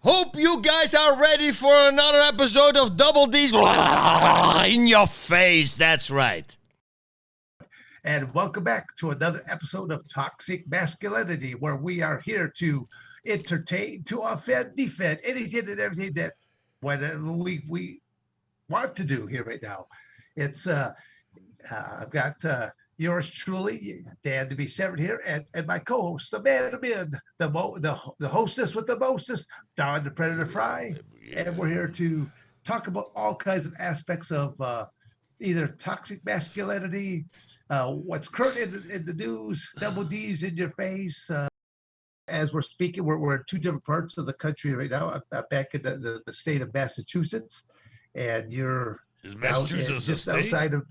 Hope you guys are ready for another episode of Double D's in your face. That's right. And welcome back to another episode of Toxic Masculinity, where we are here to entertain, to offend, defend, anything and everything that whatever we want to do here right now. It's I've got yours truly, Dan to be Severn here, and my co-host, the man of men, the hostess with the mostest, Don the Predator Frye, and we're here to talk about all kinds of aspects of either toxic masculinity, what's current in the news, double D's in your face. As we're speaking, we're in two different parts of the country right now. I'm back in the state of Massachusetts, and you're Is Massachusetts just outside of.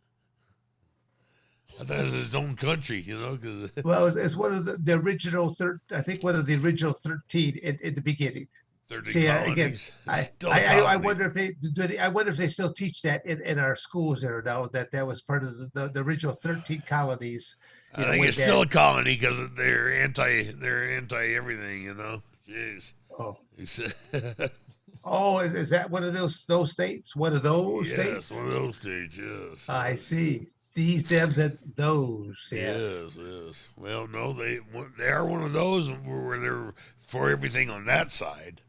I thought it was its own country, you know. Cause Well, it's one of the original I think one of the original 13 in the beginning. 30 See, colonies. again, I wonder if they do. I wonder if they still teach that in our schools there now. That was part of the original 13 colonies. I think it's still a colony because they're anti everything, you know. Jeez. Oh. Oh, is that one of those states? One of those states? Yes, one of those states. Yes. I see. These, them, and those. Yes. Well, no, they are one of those where they're for everything on that side.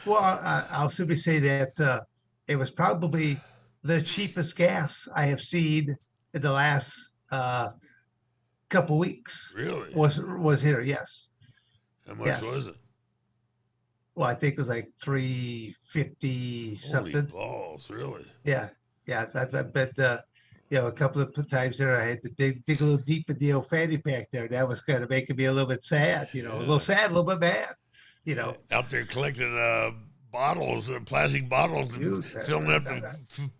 Well, I'll simply say that it was probably the cheapest gas I have seen in the last couple weeks. Really? Was here? Yes. How much was it? Well, I think it was like $3.50 something. Holy balls! Really? Yeah. I bet a couple of times there I had to dig a little deep in the old fanny pack there. That was kind of making me a little bit sad, a little sad, a little bit mad, Out there collecting bottles, plastic bottles, and filling up,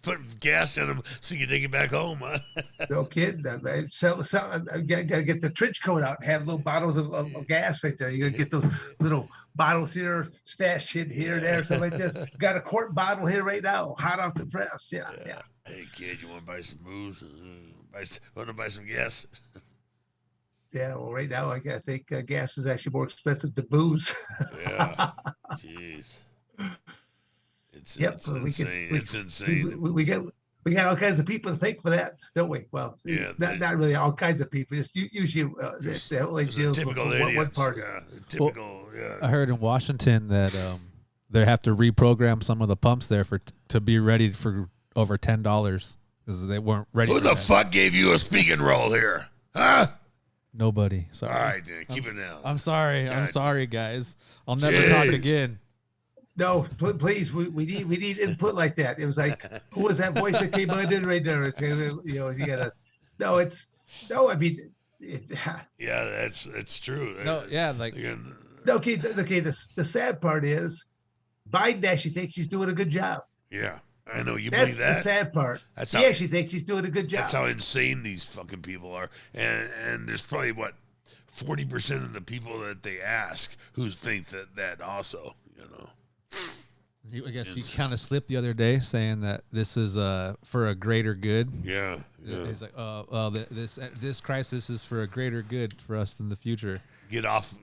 putting gas in them so you can take it back home. Huh? No kidding. Man. Gotta get the trench coat out and have little bottles of gas right there. You gotta get those little bottles here, stashed in here and there, something like this. Got a quart bottle here right now, hot off the press. Yeah. Hey kid, you want to buy some booze? Want to buy some gas? Yeah, well, right now I think gas is actually more expensive than booze. Yeah, jeez. It's insane. It's insane. We got all kinds of people to thank for that, don't we? Well, not really all kinds of people. It's usually the only deals with one party. I heard in Washington that they have to reprogram some of the pumps there to be ready for over $10 because they weren't ready. Who the fuck gave you a speaking role here? Huh? Nobody. Sorry. All right, Dan, keep it down. I'm sorry. God. I'm sorry, guys. I'll never talk again. No, please. We need input like that. It was like, who was that voice that came on in right there? It's you gotta. No, it's no. I mean, yeah, that's true. No, yeah, like okay. The sad part is, Biden actually thinks he's doing a good job. Yeah, I know you that's believe that. The sad part. He actually thinks he's doing a good job. That's how insane these fucking people are, and there's probably 40% of the people that they ask who think that also, I guess he kind of slipped the other day saying that this is for a greater good. Yeah. He's like, this crisis is for a greater good for us in the future. Get off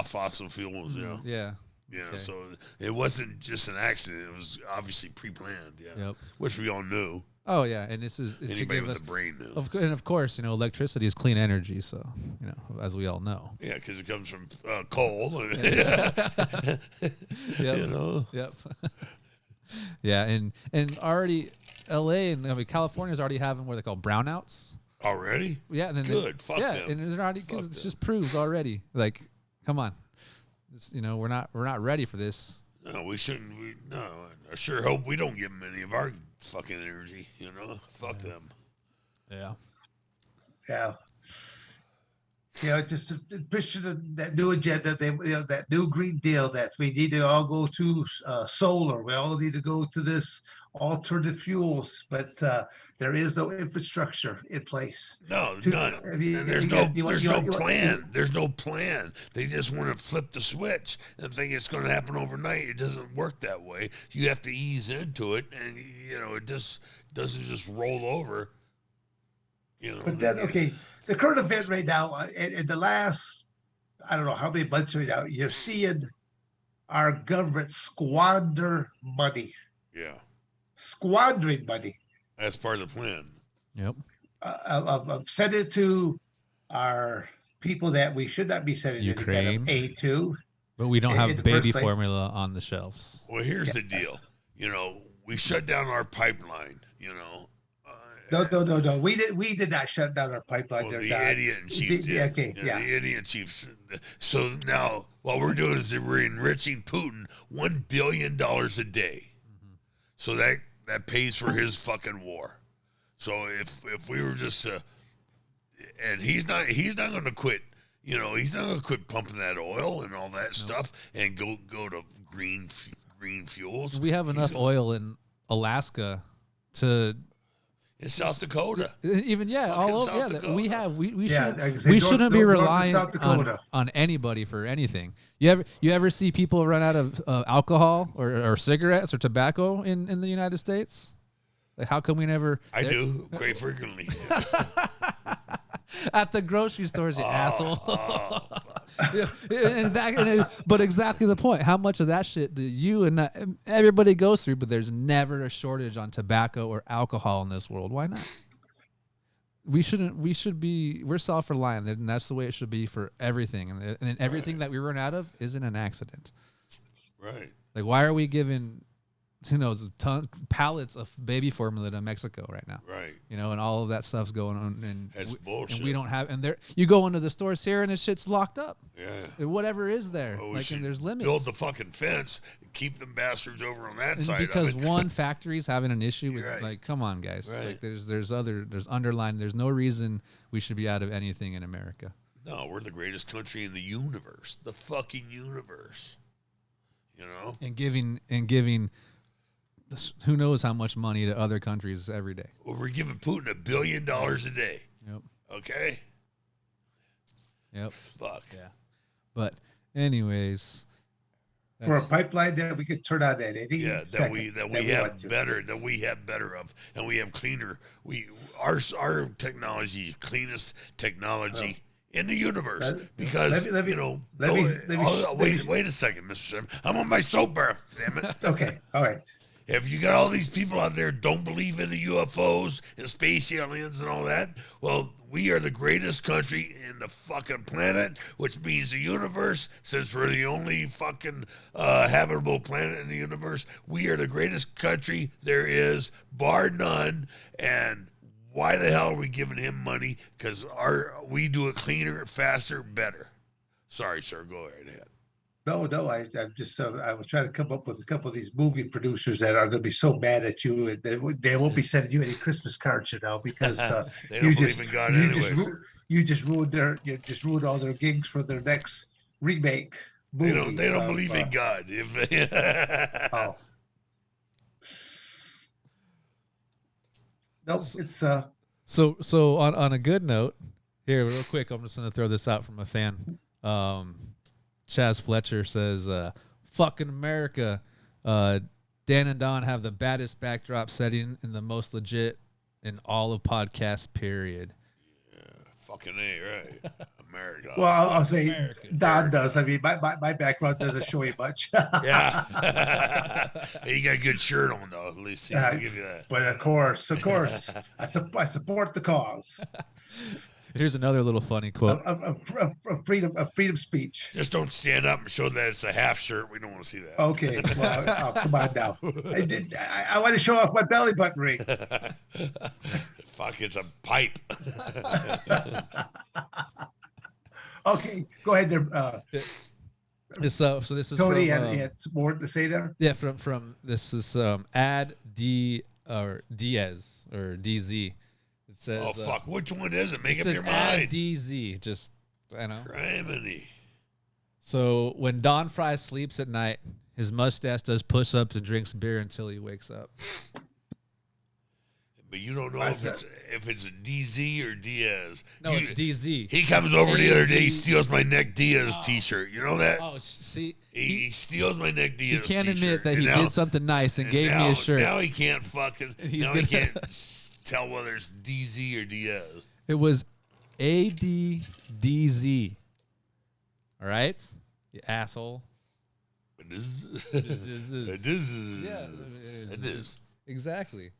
fossil fuels. Yeah. Yeah. Okay. So it wasn't just an accident. It was obviously pre-planned. Yeah. Yep. Which we all knew. Oh yeah, and this is anybody with a brain knew. And of course, electricity is clean energy. So as we all know. Yeah, because it comes from coal. Yep. Yep. Yeah, and already L.A. and California is already having what they call brownouts. Already? Yeah. And then good. Fuck them. Yeah, and they're already because it just proves already. Like, come on, this, we're not ready for this. No, we shouldn't. I sure hope we don't give them any of our fucking energy. Fuck them. Yeah. Yeah. Just to push that new agenda, that new Green Deal that we need to all go to solar. We all need to go to this alternative fuels, but there is no infrastructure in place. No, none. And there's no plan. There's no plan. They just want to flip the switch and think it's going to happen overnight. It doesn't work that way. You have to ease into it, and it just doesn't just roll over. But then, the current event right now, in the last, I don't know how many months right now, you're seeing our government squander money. Yeah. Squandering money. That's part of the plan. Yep. Of sending it to our people that we should not be sending any kind of aid to. But we don't in have the baby first place. formula on the shelves. Well, here's the Yes. deal. You know, we shut down our pipeline, you know. No. We did not shut down our pipeline. Well, there, the Don. idiot in chief did. Okay, yeah. The idiot chief. So now what we're doing is that we're enriching Putin $1 billion a day. Mm-hmm. So that pays for his fucking war. So if we were just and he's not going to quit. You know, he's not going to quit pumping that oil and all that stuff and go to green fuels. We have enough oil in Alaska to in South Dakota. Even all over. South Yeah, Dakota. we have. We Yeah, shouldn't. like I said, We North- shouldn't be North and relying South Dakota. on anybody for anything. You ever see people run out of alcohol or cigarettes or tobacco in the United States? Like, how come we never? I do quite frequently. At the grocery stores, you asshole. Fuck. But exactly the point. How much of that shit do you and everybody goes through? But there's never a shortage on tobacco or alcohol in this world. Why not? We shouldn't. We should be. We're self-reliant, and that's the way it should be for everything. And everything that we run out of isn't an accident. Right. Like, why are we giving, pallets of baby formula to Mexico right now? Right. You know, and all of that stuff's going on, and That's bullshit. And we don't have, and there you go into the stores here, and this shit's locked up. Yeah. And whatever is there, Well, and there's limits. Build the fucking fence. Keep them bastards over on that And side because of it. one factory's having an issue with, Right. like, come on, guys. Right. Like, there's underlying. There's no reason we should be out of anything in America. No, we're the greatest country in the universe. The fucking universe. You know? And giving who knows how much money to other countries every day. Well, we're giving Putin $1 billion a day. Yep. Okay? Yep. Fuck. Yeah. But anyways, For a pipeline that we could turn on at any Yeah, second we want have to. better of, and we have cleaner. Our technology is cleanest technology in the universe because let me- you know. let me- Wait a second, Mr. Sim. I'm on my soapbox. Damn it! Okay, all right. If you got all these people out there don't believe in the UFOs and space aliens and all that, well, we are the greatest country in the fucking planet, which means the universe, since we're the only fucking habitable planet in the universe, we are the greatest country there is, bar none. And why the hell are we giving him money? Because we do it cleaner, faster, better. Sorry, sir. Go right ahead. No, I'm just I was trying to come up with a couple of these movie producers that are going to be so mad at you, and they won't be sending you any Christmas cards, because They don't believe in God anyways. you just ruined all their gigs for their next remake movie. They don't believe in God. Oh. No, it's So on a good note, here real quick, I'm just gonna throw this out from a fan. Chaz Fletcher says, "Fucking America, Dan and Don have the baddest backdrop setting and the most legit in all of podcasts. Period." Yeah, fucking A, right? America. well, I'll say America. Don does. I mean, my background doesn't show you much. Yeah. Hey, you got a good shirt on though. At least I'll give you that. But of course, I support the cause Here's another little funny quote. of freedom speech. Just don't stand up and show that it's a half shirt. We don't want to see that. Okay, well, come on now. I want to show off my belly button ring. Fuck, it's a pipe. Okay, go ahead there, So this is Tony. from, Had more to say there. yeah, from this is Ad D or Diaz or DZ. It says, Oh fuck, which one is it? Make it up says your Ad mind. DZ. Just I know. Criminy. So when Don Fry sleeps at night, his mustache does push-ups and drinks beer until he wakes up. But you don't know Why if is it's a DZ or Diaz. No, it's DZ. He comes over the other day. He steals my Neck Diaz T-shirt. You know that? Oh, see, He steals my Neck he Diaz can't T-shirt. admit that And he now- did something nice and and gave me now- a shirt. Now he can't fucking. He's Now he gonna- can't tell whether it's DZ or Diaz. It was ADDZ. All right, you asshole. It is. It is. Yeah, It is. exactly.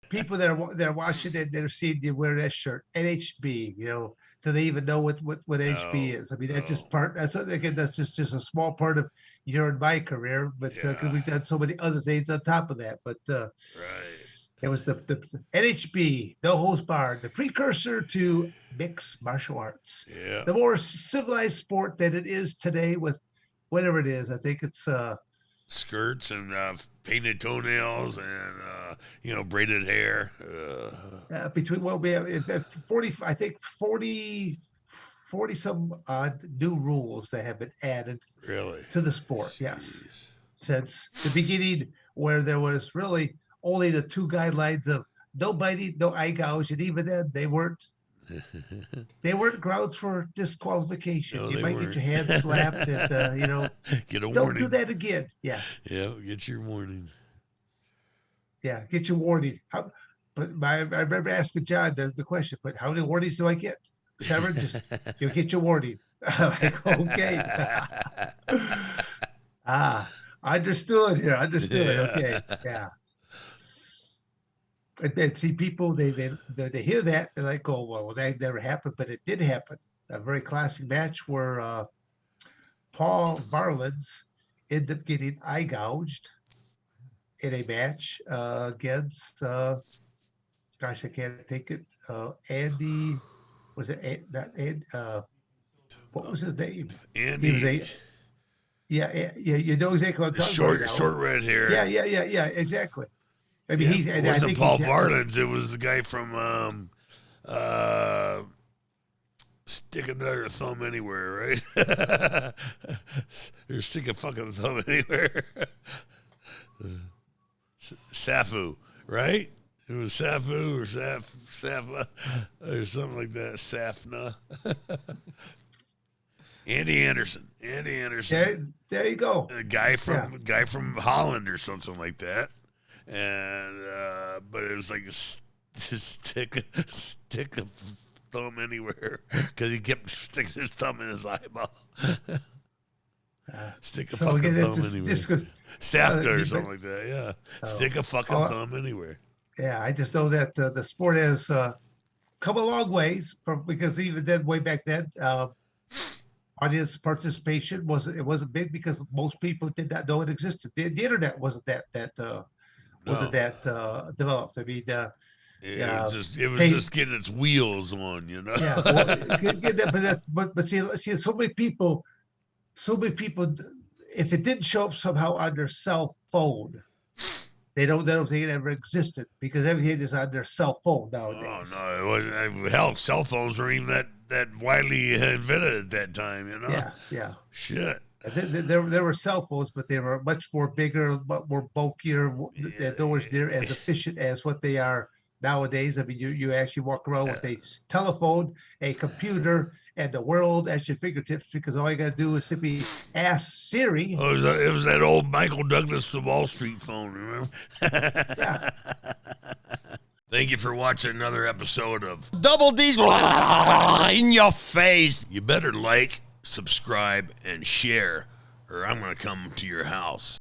People that are watching it, that are seeing you wear that shirt, NHB, do they even know what NHB is? I mean, that's just part. That's just a small part of your and my career, but because we've done so many other things on top of that. But Right. it was the NHB, no holds barred, the precursor to mixed martial arts, Yeah. the more civilized sport that it is today with whatever it is. I think it's skirts and painted toenails and braided hair. between we have 40, I think 40 some odd new rules that have been added Really? to the sport. Jeez. Yes, since the beginning, where there was really only the two guidelines of no biting, no eye gouge, and even then they weren't grounds for disqualification. No, you they might weren't. get your hand slapped, and Get a don't warning. do that again. Yeah, Yeah, get your warning. yeah, get your warning. But I remember asking John the question, but how many warnings do I get? Severn, just you'll get your warning. I'm like, okay. Understood here. Understood. Yeah. Okay. Yeah. And see, people they hear that, they're like, oh well, that never happened, but it did happen. A very classic match where Paul Varlands ended up getting eye gouged in a match against gosh, I can't think it. Andy, was it that Ed? What was his name? Andy. He was yeah. You know exactly what I'm talking short, about. short red hair. Yeah, exactly. I mean, it wasn't Paul Varlands. It was the guy from Stick Another Thumb Anywhere, right? Or Stick a Fucking Thumb Anywhere. Safu, right? It was Safu or Safa or something like that. Safna. Andy Anderson. There you go. A guy from Holland or something like that. And but it was like stick a thumb anywhere because he kept sticking his thumb in his eyeball. Stick a fucking thumb anywhere. SAFTA or something like that. Yeah, stick a fucking thumb anywhere. Yeah, I just know that the sport has come a long ways because even then, way back then, audience participation wasn't big because most people did not know it existed. The internet wasn't that developed. I mean, it was just getting its wheels on, Yeah, well, but see, so many people, if it didn't show up somehow on their cell phone, they don't think it ever existed because everything is on their cell phone nowadays. Oh no, it wasn't. Hell, cell phones were even that widely invented at that time, Yeah. Shit. There were cell phones, but they were much more bigger, more bulkier. Nowhere near as efficient as what they are nowadays. I mean, you actually walk around with a telephone, a computer, and the world at your fingertips because all you got to do is simply ask Siri. Oh, it was that old Michael Douglas the Wall Street phone, remember? Yeah. Thank you for watching another episode of Double D's in your face. You better like, subscribe, and share, or I'm going to come to your house.